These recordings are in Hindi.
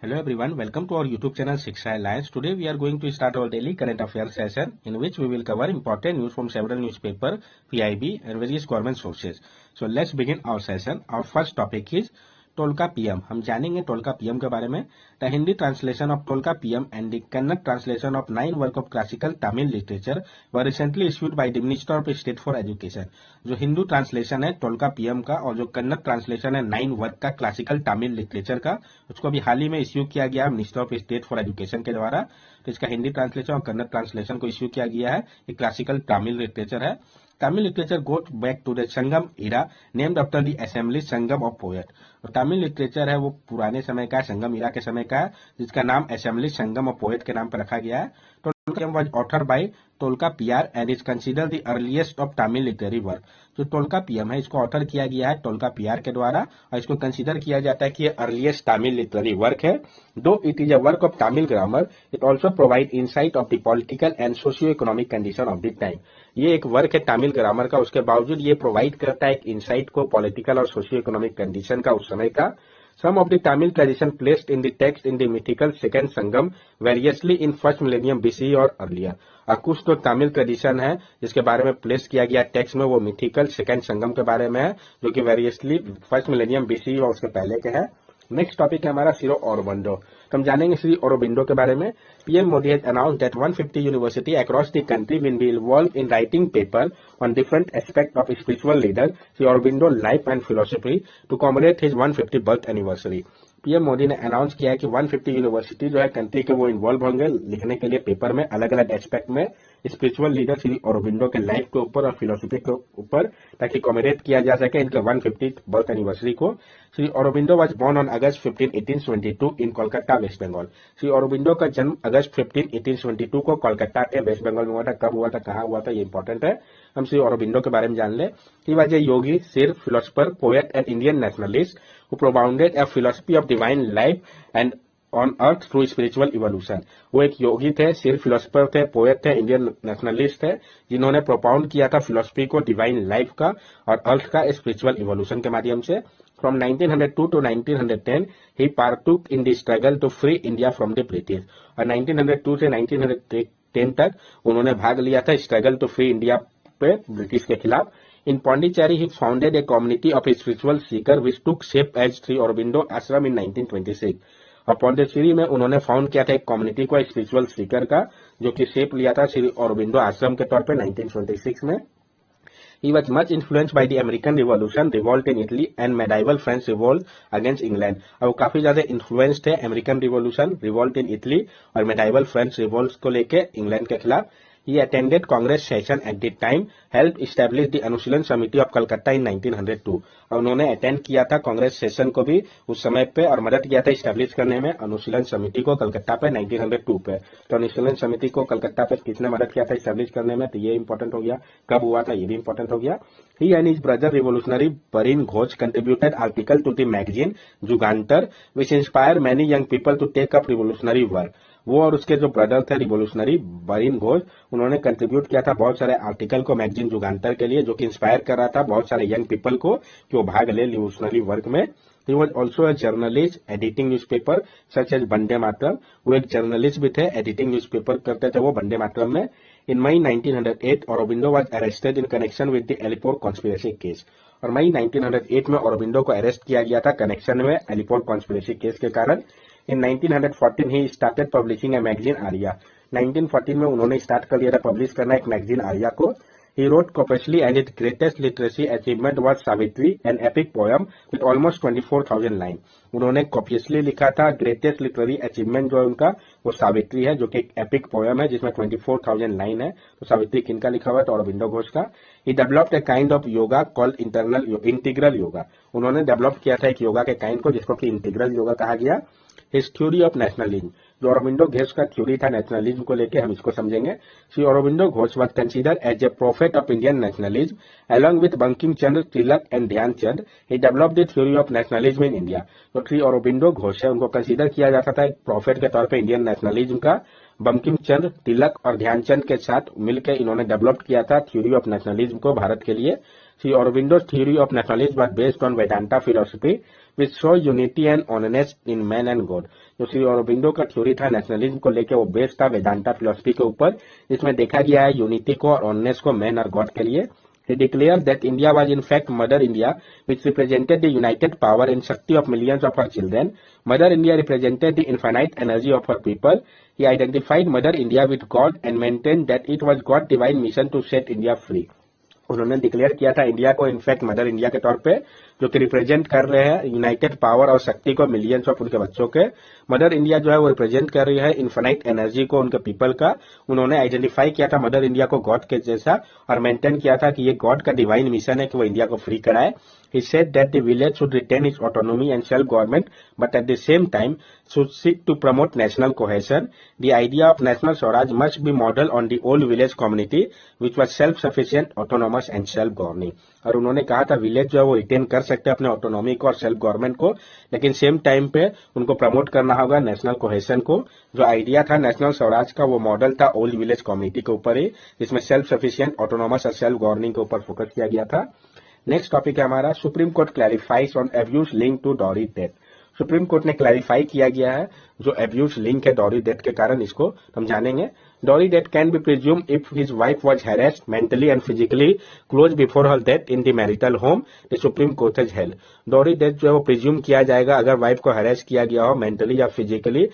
Hello everyone, welcome to our YouTube channel Shiksha Alliance. Today we are going to start our daily current affairs session in which we will cover important news from several newspaper, PIB and various government sources. So let's begin our session. Our first topic is Tolkappiyam. हम जानेंगे टोलका पीएम के बारे में. The Hindi translation of Tolkappiyam and the Kannada translation of 9 work of classical Tamil literature were recently issued by the minister of state for education. जो हिंदू ट्रांसलेशन है टोलका पीएम का और जो कन्नड़ ट्रांसलेशन है 9 वर्क का क्लासिकल तमिल लिटरेचर का, उसको अभी हाल ही में इश्यू किया गया minister of state for education के द्वारा. तो इसका हिंदी ट्रांसलेशन और कन्नड़ ट्रांसलेशन को इश्यू किया गया है. ये क्लासिकल तमिल लिटरेचर है. Tamil literature goes back to the Sangam era, named after the assembly Sangam of poet. और तमिल लिटरेचर है वो पुराने समय का, संगम इरा के समय का, जिसका नाम असेंबली संगम ऑफ पोएट के नाम पर रखा गया है. Tolkappiyam was authored by Tolkappiyar and is consider the earliest of Tamil literary work. जो टोलका पीएम है इसको ऑथर किया गया है टोलका पीआर के द्वारा और इसको कंसिडर किया जाता है कि ये अर्लीस्ट तमिल लिटरेरी वर्क है. दो it is a work of Tamil grammar, it also provide insight of the political and socio economic condition of the time. ये एक वर्क है तमिल ग्रामर का, उसके बावजूद ये प्रोवाइड करता है एक इंसाइट को पॉलिटिकल और सोशियो इकोनॉमिक कंडीशन का उस समय का. Some of the Tamil tradition placed in the text in the mythical second Sangam variously in first millennium BCE और earlier. और कुछ तो तमिल ट्रेडिशन है जिसके बारे में प्लेस किया गया टेक्स्ट में वो मिथिकल सेकेंड संगम के बारे में है, जो कि वेरियसली फर्स्ट मिलेनियम बीसी और उसके पहले के है. नेक्स्ट टॉपिक है हमारा श्री औरोबिंदो. तो हम जानेंगे श्री औरोबिंदो के बारे में. PM Modi has announced that 150 university across the country will be involve in writing paper on different aspect of spiritual leader Shri Aurobindo life and philosophy to commemorate his 150 birth anniversary. PM Modi ने अनाउंस किया है कि 150 यूनिवर्सिटी जो है कंट्री के वो इन्वॉल्व होंगे लिखने के लिए पेपर में अलग अलग एस्पेक्ट में स्पिरिचुअल लीडर श्री औरोबिंदो के लाइफ के ऊपर और फिलोसफी के ऊपर, ताकि कॉमेमोरेट किया जा सके इनके 150 बर्थ एनिवर्सरी को. Shri Aurobindo was born on August 15, 1872 in Kolkata, West Bengal. Shri Aurobindo का जन्म अगस्त 15, 1872 को कोलकाता के वेस्ट बंगाल में हुआ था. कब हुआ था, कहाँ हुआ था, ये इंपॉर्टेंट है. हम श्री औरोबिंदो के बारे में जान ले. ही वाज ए योगी, सिर, philosopher, poet and Indian nationalist who propounded a philosophy of divine life and on earth through spiritual evolution. वो एक योगी थे, सिर फिलोसफर थे, पोएट थे, इंडियन नेशनलिस्ट थे, जिन्होंने प्रोपाउंड किया था फिलोसफी को डिवाइन लाइफ का और अर्थ का स्पिरिचुअल इवोल्यूशन के माध्यम से. From 1902 to 1910 he partook in the struggle to free India from the British. और 1902 से 1910 तक उन्होंने भाग लिया था स्ट्रगल टू फ्री इंडिया पे ब्रिटिश के खिलाफ. In Pondicherry, he founded a community of spiritual seekers which took shape as Sri Aurobindo Ashram in 1926. और पौंडीचेरी में उन्होंने फाउंड किया था एक कम्युनिटी को स्पिरिचुअल सीकर का, जो कि शेप लिया था श्री औरोबिंदो आश्रम के तौर पे 1926 में. He was much influenced by the American Revolution, revolt in Italy and medieval French revolt against England. और वो काफी ज्यादा इन्फ्लुएंस्ड है American revolution, revolt in Italy और मेडाइवल फ्रेंच रिवोल्ट को लेके इंग्लैंड के खिलाफ. He attended Congress session at the time, helped establish the अनुशीलन समिति ऑफ कलकत्ता इन 1902. और उन्होंने अटेंड किया था कांग्रेस सेशन को भी उस समय पे और मदद किया था इस्टेब्लिश करने में अनुशीलन समिति को कलकत्ता पे 1902 पे. तो अनुशीलन समिति को कलकत्ता पे किसने मदद किया था इस्टेब्लिश करने में, तो ये इंपॉर्टेंट हो गया. कब हुआ था ये भी इंपॉर्टेंट हो गया. He and his brother revolutionary Barin Ghosh contributed article to the magazine Jugantar, which inspired many young people to take up revolutionary work. वो और उसके जो ब्रदर थे रिवोल्यूशनरी बरीन घोष, उन्होंने कंट्रीब्यूट किया था बहुत सारे आर्टिकल को मैगजीन जुगांतर के लिए, जो कि इंस्पायर कर रहा था बहुत सारे यंग पीपल को कि वो भाग ले रिवोल्यूशनरी वर्क में. He was also a journalist editing newspaper such as Vande Mataram. वो एक जर्नलिस्ट भी थे, एडिटिंग न्यूज़पेपर करते थे वो वंदे मातरम में. In May 1908 Aurobindo was arrested in connection with the Alipore conspiracy case. और मई 1908 में औरोबिंदो को अरेस्ट किया गया था कनेक्शन में एलिपोर कॉन्स्पिरेसी केस के कारण. In 1914 he started publishing a magazine Arya. 1914 में उन्होंने स्टार्ट कर दिया था पब्लिश करना एक मैगजीन आर्या को. He wrote copiously and his greatest literary achievement was Savitri, an epic poem with almost 24,000 lines. उन्होंने कॉपियसली लिखा था. ग्रेटेस्ट लिटरेरी अचीवमेंट जो है उनका वो सावित्री है, जो कि एक एपिक पोयम है जिसमें 24,000 लाइन है. तो सावित्री किनका लिखा हुआ है, तो औरोबिंदो घोष का. He developed a kind of yoga called integral yoga. उन्होंने डेवलप किया था एक योगा के काइंड को जिसको कि इंटीग्रल योगा कहा गया. हिज थ्योरी ऑफ नेशनलिज्म, जो औरोबिंदो घोष का थ्योरी था नेशनलिज्म को लेके, हम इसको समझेंगे. Shri Aurobindo Ghosh was considered as a prophet of Indian nationalism along with Bankim Chandra, Tilak and Dhyanchand. He developed the theory of nationalism in India. तो श्री औरोबिंदो घोष है उनको कंसीडर किया जाता था एक प्रोफेट के तौर पे इंडियन नेशनलिज्म का. बंकिम चंद्र, तिलक और ध्यानचंद के साथ मिलकर इन्होंने डेवलप किया था थ्योरी ऑफ नेशनलिज्म को भारत के लिए. Sri Aurobindo's theory of nationalism was based on Vedanta philosophy, which show unity and honest in man and God. जो श्री अरबिंदो का थ्योरी था नेशनलिज्म को लेकर, वो बेस्ड था वेदांता फिलोसफी के ऊपर, जिसमें देखा गया है यूनिटी को और ऑनेस्ट को मैन और गॉड के लिए। He declared that India was in fact Mother India, which represented the united power and Shakti of millions of her children. Mother India represented the infinite energy of her people. He identified Mother India with God and maintained that it was God's divine mission to set India free. उन्होंने डिक्लेयर किया था इंडिया को इनफैक्ट मदर इंडिया के तौर पे, जो कि रिप्रेजेंट कर रहे हैं यूनाइटेड पावर और शक्ति को मिलियंस ऑफ उनके बच्चों के। मदर इंडिया जो है वो रिप्रेजेंट कर रही है इन्फिनाइट एनर्जी को उनके पीपल का। उन्होंने आइडेंटिफाई किया था मदर इंडिया को गॉड के जैसा और मेंटेन किया था कि ये गॉड का डिवाइन मिशन है कि वो इंडिया को फ्री कराए। He said that the village should retain its autonomy and self-government, but at the same time should seek to promote national cohesion. The idea of national Swaraj must be modeled on the old village community, which was self-sufficient, autonomous and self-governing. और उन्होंने कहा था विलेज जो है वो रिटेन कर सकते हैं अपने ऑटोनॉमी को और सेल्फ गवर्नमेंट को, लेकिन सेम टाइम पे उनको प्रमोट करना होगा नेशनल कोहेशन को। जो आइडिया था नेशनल स्वराज का वो मॉडल था ओल्ड विलेज कम्युनिटी के ऊपर ही, जिसमें सेल्फ सफिशिएंट, ऑटोनॉमस और सेल्फ गवर्निंग के ऊपर फोकस किया गया था। नेक्स्ट टॉपिक है हमारा Supreme Court clarifies on abuse link to dowry death. Supreme Court ने क्लैरिफाई किया गया है जो एब्यूज लिंक है डॉरी डेथ के कारण, इसको हम जानेंगे। Dowry death can be presume if his wife was harassed mentally and physically close before her death in the marital home, the Supreme Court has held. Dowry death जो है वो प्रिज्यूम किया जाएगा अगर वाइफ को हैरेस किया गया हो मेंटली या फिजिकली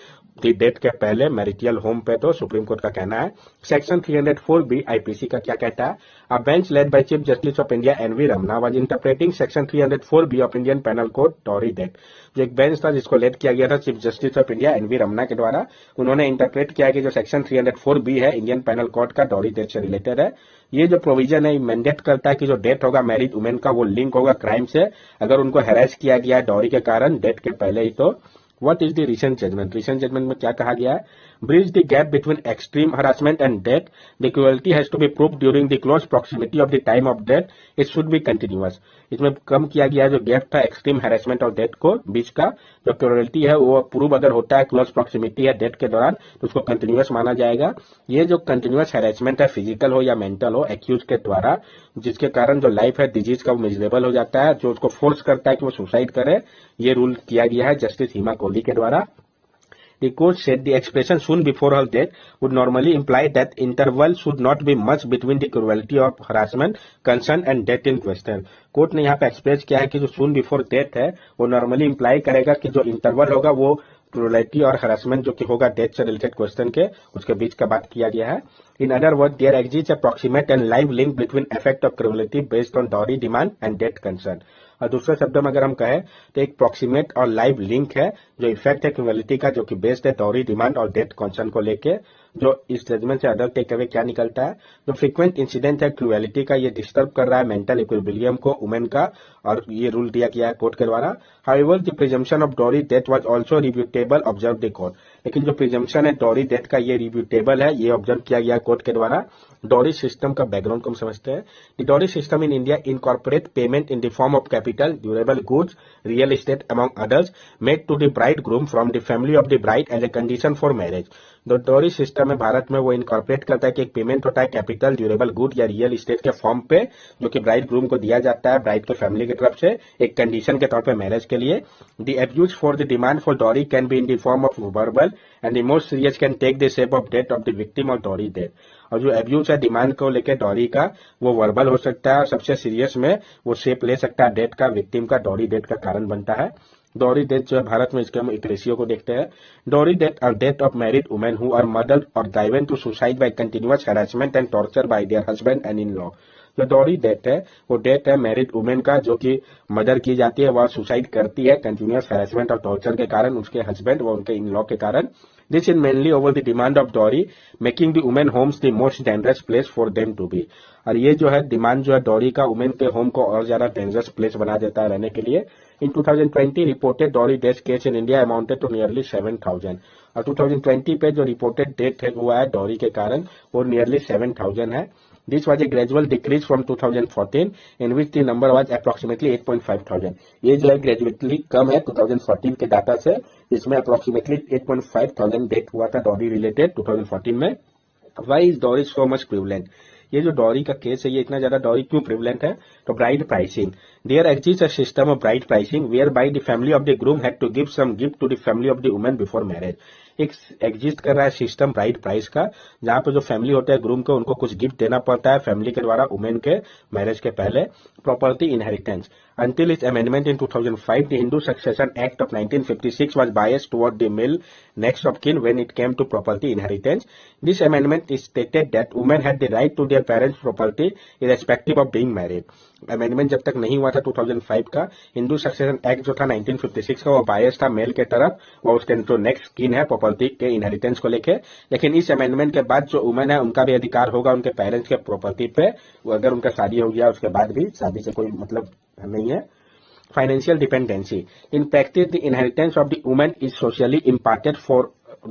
डेथ के पहले मैरिटल होम पे, तो सुप्रीम कोर्ट का कहना है। सेक्शन 304B आईपीसी का क्या कहता है? A bench led by Chief Justice of India N V Ramana was interpreting section 304B of Indian Penal Code dowry death. जो एक बेंच था जिसको लेड किया गया था Chief Justice of India N V Ramana के द्वारा, उन्होंने इंटरप्रेट किया कि जो सेक्शन 304B है इंडियन पेनल कोड का डॉरी डेथ से रिलेटेड है। ये जो प्रोविजन है मैंडेट करता है कि जो डेथ होगा मैरिड वुमेन का वो लिंक होगा क्राइम से, अगर उनको हैरेस किया गया है डॉरी के कारण डेथ के पहले ही। तो What is the recent judgment? Recent judgment में क्या कहा गया है? Bridge the gap between extreme harassment and death. The cruelty has to be proved during the close proximity of the time of death. It should be continuous. इसमें कम किया गया है जो गैप था एक्सट्रीम हैरेसमेंट और डेथ को बीच का, जो क्रूरल्टी है वो प्रूव अगर होता है क्लोज प्रॉक्सिमिटी है डेथ के दौरान तो उसको कंटिन्यूअस माना जाएगा। ये जो कंटिन्यूअस हैरेसमेंट है फिजिकल हो या मेंटल हो एक्यूज के द्वारा, जिसके कारण जो लाइफ है डिजीज का वो मिजरेबल हो जाता है, जो उसको फोर्स करता है कि वो सुसाइड करे, ये रूल किया गया है जस्टिस हिमा कोहली के द्वारा। The court said the expression soon before her death would normally imply that interval should not be much between the cruelty of harassment, concern and death in question. Court ने यहाँ पे एक्सप्रेस किया है कि जो soon before death है वो नॉर्मली इंप्लाई करेगा कि जो इंटरवल होगा वो क्रूरलिटी और हरासमेंट जो कि होगा डेथ से रिलेटेड क्वेश्चन के उसके बीच का बात किया गया है। In other word there exist approximate and live link between effect of cruelty based on dowry demand and death concern. और दूसरे शब्दों में अगर हम कहें तो एक प्रॉक्सीमेट और लाइव लिंक है जो इफेक्ट है क्रूरलिटी का, जो कि बेस्ड है डॉरी डिमांड और डेथ कंसर्न को लेके। जो इस जजमेंट से अदर टेक अवे क्या निकलता है? जो फ्रीक्वेंट इंसिडेंट है क्रूरलिटी का ये डिस्टर्ब कर रहा है मेंटल इक्विलिब्रियम को वुमेन का, और ये रूल दिया गया है कोर्ट के द्वारा। However the presumption of dowry death was also rebuttable observe the court. लेकिन जो प्रिजम्पशन है डॉरी डेथ का ये रिव्यूटेबल है, ये ऑब्जर्व किया गया कोर्ट के द्वारा। डॉरी सिस्टम का बैकग्राउंड को हम समझते हैं। The dowry system in India incorporate payment in the form of capital, durable goods, real estate among others made to the bride groom from the family of the bride as a condition for marriage. जो डॉरी सिस्टम है भारत में वो इनकॉर्पोरेट करता है कि एक पेमेंट होता है कैपिटल, ड्यूरेबल गुड या रियल एस्टेट के फॉर्म पे, जो कि ब्राइड ग्रूम को दिया जाता है ब्राइड के फैमिली की तरफ से एक कंडीशन के तौर पे मैरिज के लिए। The abuse for the demand for dowry can be in the form of verbal and the most serious can take the shape of death of the victim और डॉरी डेथ। और जो एब्यूज है डिमांड को लेकर डॉरी का वो वर्बल हो सकता है और सबसे सीरियस में वो शेप ले सकता है डेथ का, विक्टिम का, डॉरी डेथ का कारण बनता है। डॉरी डेथ जो है भारत में इसके हम एक रेशियो को देखते हैं। डॉरी डेथ और death of married women who are murdered और driven to suicide by continuous harassment and torture by their husband and in law. जो डॉरी डेथ है वो डेथ है मैरिड वुमेन का जो कि मर्डर की जाती है, वह सुसाइड करती है कंटिन्यूअस हैरेसमेंट और टॉर्चर के कारण उसके हस्बैंड व उनके इन लॉ के कारण। This is mainly over the demand of dowry making the women homes the most dangerous place for them to be. और ये जो है डिमांड जो है डॉरी का वुमेन के होम को और ज्यादा डेंजरस प्लेस बना देता है रहने के लिए। In 2020 reported dowry death case in India amounted to nearly 7,000 और 2020 पे जो रिपोर्टेड डेथ हुआ है डॉरी के कारण वो नियरली 7,000 है। This was a gradual decrease from 2014 in which the number was approximately 8,500। ये जो है ग्रेजुअली कम है 2014 के डाटा से, जिसमें अप्रोक्सीमेटली 8,500 डेथ हुआ था डॉरी रिलेटेड 2014 में। Why is dowry so much prevalent? ये जो डॉरी का केस है ये इतना ज्यादा डॉरी क्यों प्रिवलेंट है? तो bride pricing, There exists a system of bride pricing whereby the family of the groom had to give some gift to the family of the woman before marriage. एक एग्जिस्ट कर रहा है सिस्टम ब्राइड प्राइस का, जहां पे जो फैमिली होता है ग्रूम को उनको कुछ गिफ्ट देना पड़ता है फैमिली के द्वारा वुमेन के मैरिज के पहले. Property inheritance. Until its amendment in 2005, the Hindu Succession Act of 1956 was biased toward the male next of kin when it came to property inheritance. This amendment stated that women had the right to their parents' property irrespective of being married. Amendment जब तक नहीं हुआ था 2005 का, हिंदू सक्सेशन एक्ट जो था 1956 का, वो बायस था मेल के तरफ और उसके जो नेक्स्ट किन है प्रॉपर्टी के इनहेरिटेंस को लेके. लेकिन इस अमेंडमेंट के बाद जो वुमेन है उनका भी अधिकार होगा उनके पेरेंट्स के प्रॉपर्टी पे, अगर उनका शादी हो गया उसके बाद भी, शादी से कोई मतलब नहीं है. Financial dependency. In practice, the inheritance of the woman is socially imparted for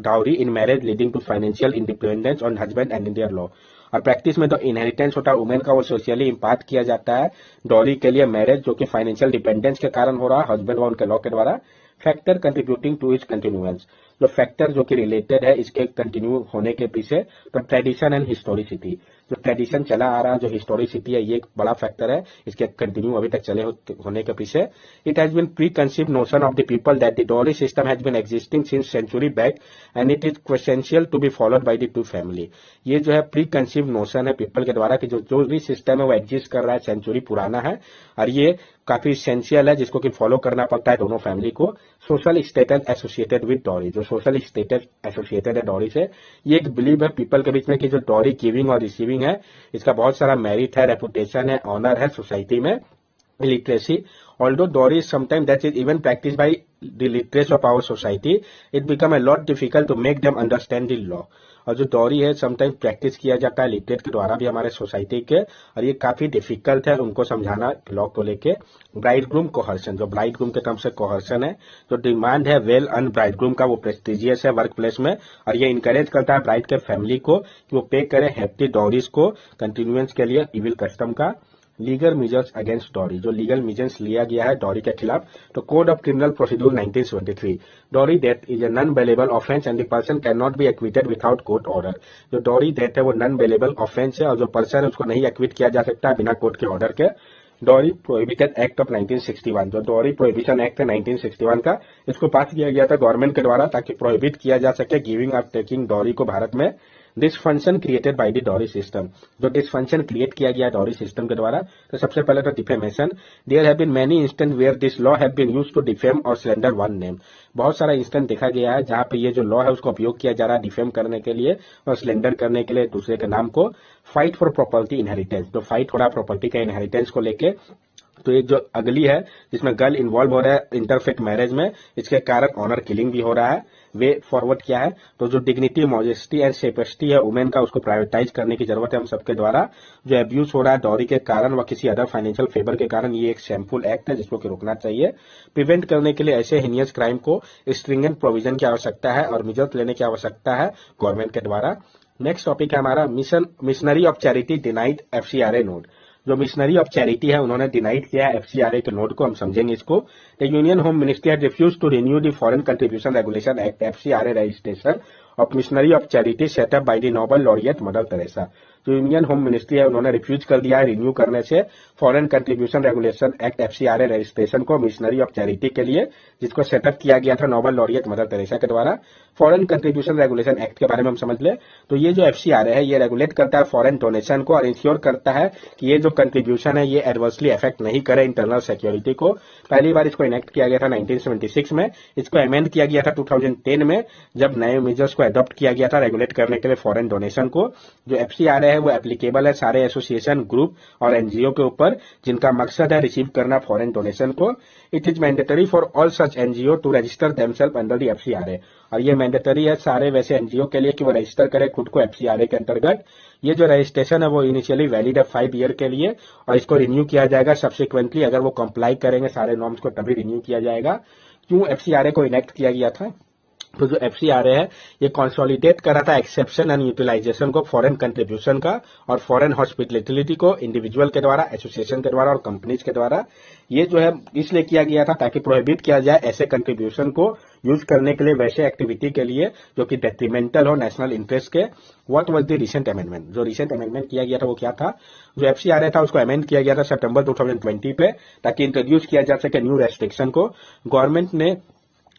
dowry in marriage, leading to financial independence on husband and in their law. और प्रैक्टिस में तो इनहेरिटेंस होता है वुमेन का, वो सोशली इम्पार्ट किया जाता है डॉरी के लिए मैरिज, जो कि फाइनेंशियल डिपेंडेंस के कारण हो रहा है हस्बैंड व उनके लॉ के द्वारा. Factor contributing to its continuance. जो फैक्टर जो कि रिलेटेड है इसके कंटिन्यू होने के पीछे, तो ट्रेडिशन एंड हिस्टोरिसिटी. जो ट्रेडिशन चला आ रहा है, जो हिस्टोरिसिटी है, ये एक बड़ा फैक्टर है इसके कंटिन्यू अभी तक चले होने के पीछे. It has been preconceived notion of the people that the dowry system has been existing since century back and it is essential to be followed by the two family. ये जो है प्री कंसीव्ड नोशन है पीपल के द्वारा कि जो भी सिस्टम है वो एग्जिस्ट कर रहा है, सेंचुरी पुराना है और ये काफी एसेंशियल है जिसको कि फॉलो करना पड़ता है दोनों फैमिली को. Social status associated with dowry. जो सोशल स्टेटस एसोसिएटेड है डॉरी से, ये एक बिलीव है पीपल के बीच में कि जो डॉरी गिविंग और रिसीविंग है इसका बहुत सारा मेरिट है, रेपुटेशन है, ऑनर है सोसाइटी में. Literacy. Although dowry is sometimes that is even practiced by the literates of our society, it become a lot difficult to make them understand the law. और जो डॉरी है समटाइम प्रैक्टिस किया जाता है लिटरेट के द्वारा भी हमारे सोसाइटी के, और ये काफी डिफिकल्ट है उनको समझाना लॉ को लेके. Bride groom coercion. जो ब्राइड ग्रूम के टर्म से कोहर्सन है, जो डिमांड है वेल अर्न ब्राइड ग्रूम का, वो प्रेस्टिजियस है वर्क प्लेस में, और ये इंकरेज करता है ब्राइड के फैमिली को कि वो पे करे हैप्पी डॉरीज को कंटिन्यूएंस के लिए इविल कस्टम का. Legal measures against dowry. जो लीगल मेजर्स लिया गया है डॉरी के खिलाफ, तो code of criminal procedure 1973. Dowry death is a non bailable offence and the person can not be acquitted without court order. जो डॉरी डेथ है वो नॉन बेलेबल ऑफेंस है और जो पर्सन है उसको नहीं एक्विट किया जा सकता बिना कोर्ट के ऑर्डर के. Dowry prohibited act of 1961. जो डॉरी प्रोहिबिशन एक्ट है 1961 का, इसको पास किया गया था गवर्नमेंट के द्वारा ताकि प्रोहिबिट किया जा सके गिविंग और टेकिंग डॉरी को भारत में. Dysfunction created by the dowry system. जो डिसफंक्शन क्रिएट किया गया डॉरी सिस्टम के द्वारा, तो सबसे पहले तो defamation. There have been many instant where this law have been used to defame और स्लैंडर वन नेम. बहुत सारा इंस्टेंट देखा गया है जहां पे ये जो लॉ है उसका उपयोग किया जा रहा है डिफेम करने के लिए और स्लैंडर करने के लिए दूसरे के नाम को. Fight for property inheritance. जो फाइट हो रहा है प्रॉपर्टी का इनहेरिटेंस को लेके, तो एक जो अगली है जिसमें गर्ल इन्वॉल्व हो रहा है इंटरफेक्ट मैरिज में, इसके कारण ऑनर किलिंग भी हो रहा है. वे फॉरवर्ड क्या है, तो जो डिग्निटी मॉजेस्टी एंड सेपेस्टी है वुमेन का, उसको प्राइवेटाइज करने की जरूरत है हम सबके द्वारा. जो एब्यूज हो रहा है डॉरी के कारण व किसी अदर फाइनेंशियल फेवर के कारण, ये एक शैमफुल एक्ट है जिसको कि रोकना चाहिए. प्रिवेंट करने के लिए ऐसे हिनियस क्राइम को स्ट्रिंजेंट प्रोविजन की आवश्यकता है और मेजर्स लेने की आवश्यकता है गवर्नमेंट के द्वारा. नेक्स्ट टॉपिक है हमारा missionary of charity denied FCRA note. जो मिशनरी ऑफ चैरिटी है उन्होंने डिनाइड किया है एफसीआरए के नोट को, हम समझेंगे इसको. The union home ministry has refused to renew the foreign contribution regulation act FCRA registration of missionary of charity setup by the Nobel laureate Mother Teresa. जो यूनियन होम मिनिस्ट्री है उन्होंने रिफ्यूज कर दिया है रिन्यू करने से foreign contribution regulation act FCRA registration को मिशनरी ऑफ चैरिटी के लिए, जिसको सेटअप किया गया था नोबल लॉरियट मदर टेरेसा के द्वारा. फॉरेन कंट्रीब्यूशन रेगुलेशन एक्ट के बारे में हम समझ ले, तो ये जो एफसीआरए है ये रेगुलेट करता है फॉरेन डोनेशन को और इंश्योर करता है कि ये जो कंट्रीब्यूशन है ये एडवर्सली अफेक्ट नहीं करे इंटरनल सिक्योरिटी को. पहली बार इसको इनेक्ट किया गया था 1976 में, इसको अमेंड किया गया था 2010 में जब नए मेजर्स को अडॉप्ट किया गया था रेगुलेट करने के लिए फॉरेन डोनेशन को. जो एफसीआरए है वो एप्लीकेबल है सारे एसोसिएशन, ग्रुप और एनजीओ के ऊपर जिनका मकसद है रिसीव करना फॉरेन डोनेशन को. It is mandatory for all such NGO to register themselves under the FCRA. और ये मैंडेटरी है सारे वैसे एनजीओ के लिए कि वो रजिस्टर करे खुद को एफसीआरए के अंतर्गत. ये जो रजिस्ट्रेशन है वो इनिशियली वैलिड है 5 ईयर के लिए और इसको रिन्यू किया जाएगा सब्सिक्वेंटली. अगर वो कंप्लाई करेंगे सारे नॉर्म्स को तभी रिन्यू किया जाएगा. क्यों एफसीआरए को इनेक्ट किया गया था, तो जो एफसीआरए है ये कंसोलिडेट कर रहा था एक्सेप्शन एंड यूटिलाइजेशन को फॉरेन कंट्रीब्यूशन का और फॉरेन हॉस्पिटलिटी को इंडिविजुअल के द्वारा, एसोसिएशन के द्वारा और कंपनीज के द्वारा। ये जो है इसलिए किया गया था ताकि प्रोहिबिट किया जाए ऐसे कंट्रीब्यूशन को यूज करने के लिए वैसे एक्टिविटी के लिए जो कि डेट्रीमेंटल हो नेशनल इंटरेस्ट के। What was the recent amendment? जो रिसेंट अमेंडमेंट किया गया था वो क्या था? जो एफसीआरए था उसको अमेंड किया गया था सितंबर 2020 पे ताकि इंट्रोड्यूस किया जा सके न्यू रेस्ट्रिक्शन को। गवर्नमेंट ने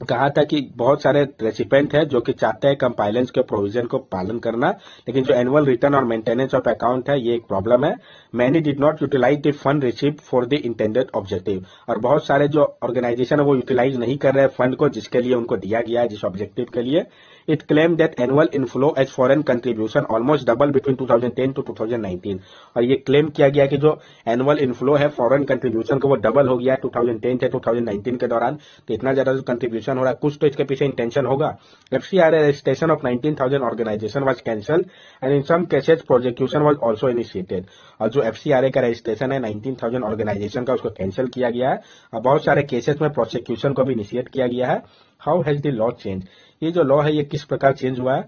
कहा था कि बहुत सारे रेसिपेंट है जो कि चाहते हैं कंपाइलेंस के प्रोविजन को पालन करना, लेकिन जो एनुअल रिटर्न और मेंटेनेंस ऑफ अकाउंट है ये एक प्रॉब्लम है। Many did not utilise the fund receive for the intended objective, और बहुत सारे जो ऑर्गेनाइजेशन है वो यूटिलाइज नहीं कर रहे हैं फंड को जिसके लिए उनको दिया गया है, जिस ऑब्जेक्टिव के लिए। It claim that annual inflow as foreign contribution almost double between 2010 to 2019, और ये क्लेम किया गया कि जो एनुअल इनफ्लो है फॉरेन कंट्रीब्यूशन को वो डबल हो गया है 2010 से 2019 के दौरान। तो इतना ज्यादा जो कंट्रीब्यूशन हो रहा है कुछ तो इसके पीछे इंटेंशन होगा। FCRA registration of 19,000 organisation was cancel and in some cases prosecution was also initiated. और जो एफसीआरए का रजिस्ट्रेशन है 19,000 ऑर्गेनाइजेशन का उसको कैंसिल किया गया है और बहुत सारे केसेस में प्रोसिक्यूशन को भी इनिशिएट किया गया है। How has the law change? ये जो लॉ है ये किस प्रकार चेंज हुआ है?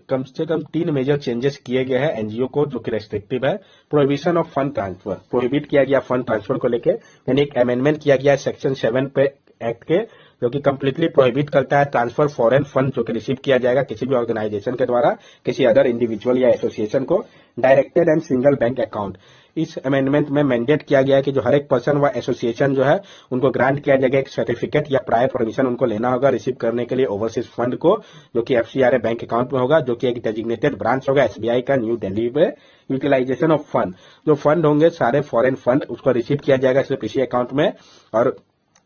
कम से कम 3 मेजर चेंजेस किए गए हैं एनजीओ को जो कि रेस्ट्रिक्टिव है। Prohibition of fund transfer, prohibit किया गया फंड ट्रांसफर को लेकर, यानी एक अमेंडमेंट किया गया है सेक्शन 7 पे एक्ट के जो कि कंप्लीटली प्रोहिबिट करता है ट्रांसफर फॉरेन फंड जो कि रिसीव किया जाएगा किसी भी ऑर्गेनाइजेशन के द्वारा किसी अदर इंडिविजुअल या एसोसिएशन को directed and single bank account. इस अमेंडमेंट में मैंडेट किया गया है कि जो हर एक पर्सन व एसोसिएशन जो है उनको ग्रांट किया जाएगा एक सर्टिफिकेट या प्रायर परमिशन उनको लेना होगा रिसीव करने के लिए ओवरसीज फंड को, जो कि एफसीआरए बैंक अकाउंट में होगा, जो कि एक डेजिग्नेटेड ब्रांच होगा एसबीआई का न्यू दिल्ली में। यूटिलाइजेशन ऑफ फंड, जो फंड होंगे सारे फॉरेन फंड उसको रिसीव किया जाएगा सिर्फ इसी अकाउंट में, और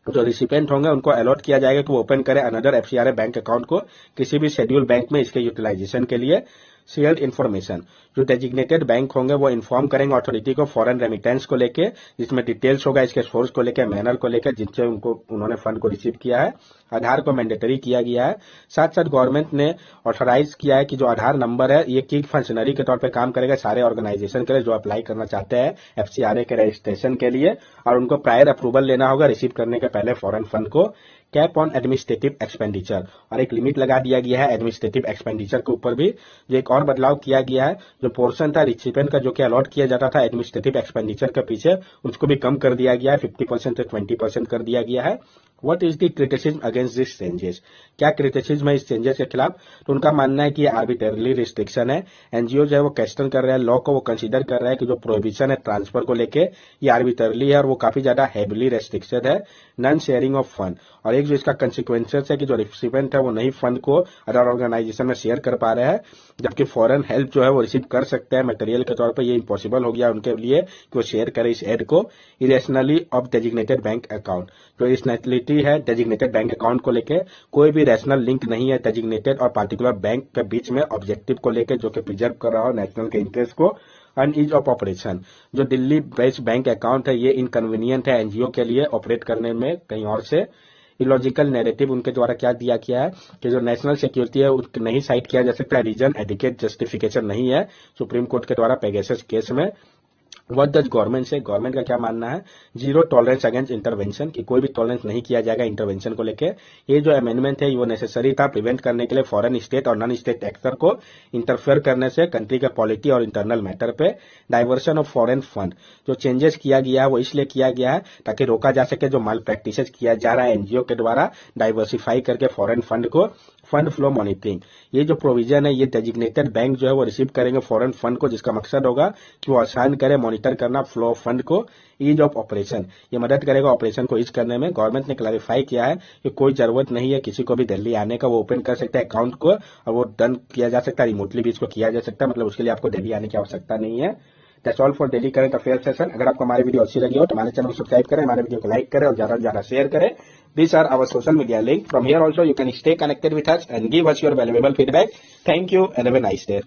जो रिसिपेंट होंगे उनको अलॉट किया जाएगा कि वो ओपन करें अनदर एफसीआरए बैंक अकाउंट को किसी भी शेड्यूल बैंक में इसके यूटिलाइजेशन के लिए। शेयर्ड इन्फॉर्मेशन, जो डेजिग्नेटेड बैंक होंगे वो इन्फॉर्म करेंगे अथॉरिटी को फॉरेन रेमिटेंस को लेके, जिसमें डिटेल्स होगा इसके सोर्स को लेकर, मैनर को लेकर जिनसे उन्होंने फंड को रिसीव किया है। आधार को मैंडेटरी किया गया है। साथ साथ गवर्नमेंट ने ऑथराइज किया है कि जो आधार नंबर है ये की फंक्शनरी के तौर पे काम करेगा सारे ऑर्गेनाइजेशन के लिए जो अप्लाई करना चाहते हैं एफसीआरए के रजिस्ट्रेशन के लिए, और उनको प्रायर अप्रूवल लेना होगा रिसीव करने के पहले फॉरेन फंड को। कैप ऑन एडमिनिस्ट्रेटिव एक्सपेंडिचर, और एक लिमिट लगा दिया गया है एडमिनिस्ट्रेटिव एक्सपेंडिचर के ऊपर भी। जो एक और बदलाव किया गया है, जो पोर्शन था रिसिपेंट का जो कि अलॉट किया जाता था एडमिनिस्ट्रेटिव एक्सपेंडिचर के पीछे उसको भी कम कर दिया गया है, 50% से 20% कर दिया गया है। What is the criticism against this changes? क्या क्रिटिसिज्म है इस चेंजेस के खिलाफ? तो उनका मानना है कि ये आर्बिट्रेरली रिस्ट्रिक्शन है। एनजीओ जो है वो क्वेश्चन कर रहे हैं लॉ को, वो कंसीडर कर रहा है कि जो प्रोहिबिशन है ट्रांसफर को लेके ये आर्बिट्रेरली है और वो काफी ज्यादा हेवीली रेस्ट्रिक्टेड है। नॉन शेयरिंग ऑफ फंड, और एक जो इसका कंसिक्वेंसेस है कि जो रिसिपेंट है वो नहीं फंड को अदर ऑर्गेनाइजेशन में शेयर कर पा रहे हैं, जबकि फॉरेन हेल्प जो है वो रिसीव कर सकते हैं मटेरियल के तौर पर। ये इम्पॉसिबल हो गया उनके लिए कि वो शेयर करे इस एड को। Irrationally of designated bank account, जो इरेशनलिटी है डेजिग्नेटेड बैंक अकाउंट को लेके, कोई भी रैशनल लिंक नहीं है डेजिग्नेटेड और पार्टिकुलर बैंक के बीच में ऑब्जेक्टिव को लेके जो कि प्रिजर्व कर रहा हो नेशनल के इंटरेस्ट को। अनईज ऑफ ऑपरेशन, जो दिल्ली बेस्ड बैंक अकाउंट है ये इनकन्वीनियंट है एनजीओ के लिए ऑपरेट करने में कहीं और से। इलॉजिकल नैरेटिव, उनके द्वारा क्या दिया गया है कि जो नेशनल सिक्योरिटी है उसको नहीं साइट किया जा सकता, रीजन एडिकेट जस्टिफिकेशन नहीं है सुप्रीम कोर्ट के द्वारा पेगासस केस में। व्हाट डज गवर्नमेंट से, गवर्नमेंट का क्या मानना है? जीरो टॉलरेंस अगेंस्ट इंटरवेंशन, कि कोई भी टॉलरेंस नहीं किया जाएगा इंटरवेंशन को लेके। ये जो अमेंडमेंट है वो नेसेसरी था प्रिवेंट करने के लिए फॉरेन स्टेट और नॉन स्टेट एक्टर को इंटरफेयर करने से कंट्री के पॉलिटी और इंटरनल मैटर पे। डाइवर्शन ऑफ फॉरेन फंड, जो चेंजेस किया गया है वो इसलिए किया गया है ताकि रोका जा सके जो माल प्रैक्टिसेस किया जा रहा है एनजीओ के द्वारा डाइवर्सिफाई करके फॉरेन फंड को। फंड फ्लो मॉनिटरिंग, ये जो प्रोविजन है ये डेजिग्नेटेड बैंक जो है वो रिसीव करेंगे फॉरेन फंड को, जिसका मकसद होगा कि वो आसान करे मॉनिटर करना फ्लो ऑफ फंड को। ईज ऑफ ऑपरेशन, ये मदद करेगा ऑपरेशन को ईज करने में। गवर्नमेंट ने क्लैरिफाई किया है कि कोई जरूरत नहीं है किसी को भी दिल्ली आने का, वो ओपन कर सकता है अकाउंट को और वो डन किया जा सकता है, रिमोटली भी इसको किया जा सकता है, मतलब उसके लिए आपको दिल्ली आने की आवश्यकता नहीं है। That's all for daily current affair session. अगर आपको हमारी वीडियो अच्छी लगी हो तो हमारे चैनल को सब्सक्राइब करें, हमारे वीडियो को लाइक करें और ज्यादा से ज्यादा शेयर करें। These are our social media link. From here also you can stay connected with us and give us your valuable feedback. Thank you and have a nice day.